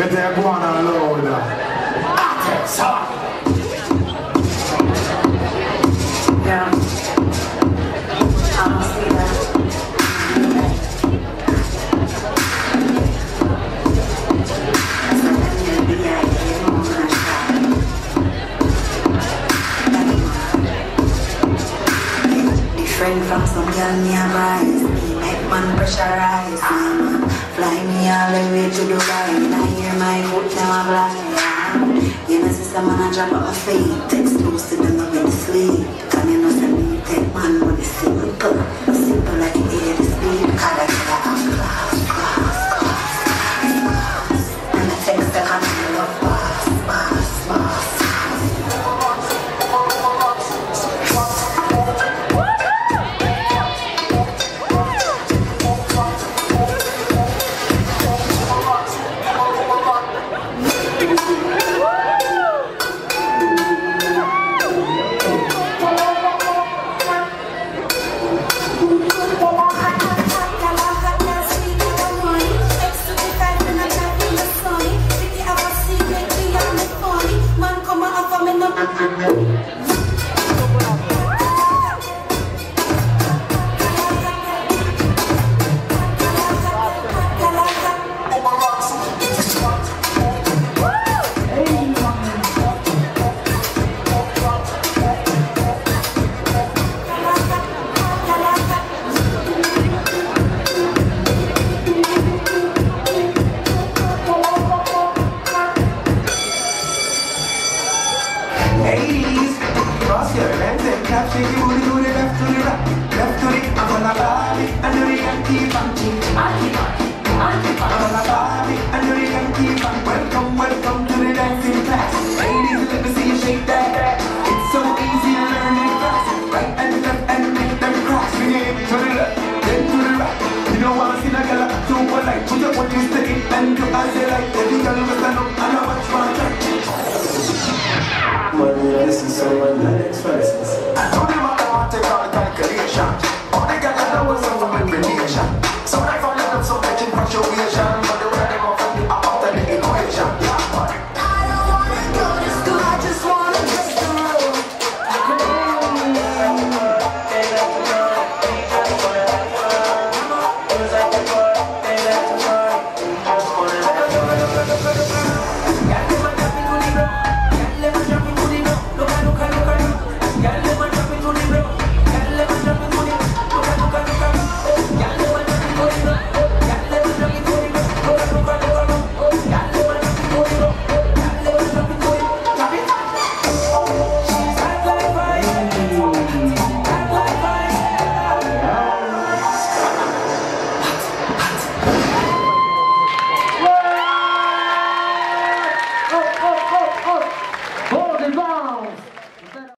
But they're going on load. Yeah. I'll see that. Friend from some girl me a rise. Make man pressurize. Fly me all the way to Dubai. Now hear my foot now I fly. You know sister man I drop on my feet. Exclusive them up in the sleep. Can you know say me take man with the simple. Simple like you hear the speed. Kada kada class. And I take second and love fast. Ladies, cross your legs and clap, shake your booty to the left to the right, left to the I'm gonna body and do the and keep on I'm gonna body and do the and keep on. Welcome to the dancing class. Ladies, let me see you shake that. It's so easy to learn it fast. Right and left and make them crash. Swing it to the left, then to the right. You don't wanna see the girl too polite. Put your foot in steady and do as they like. Every girl will stand up and I watch my turn. This is someone that expresses. I told him I want to take all the calculation. All they got to know was some women relation. So when I found out I'm so catching punctuation.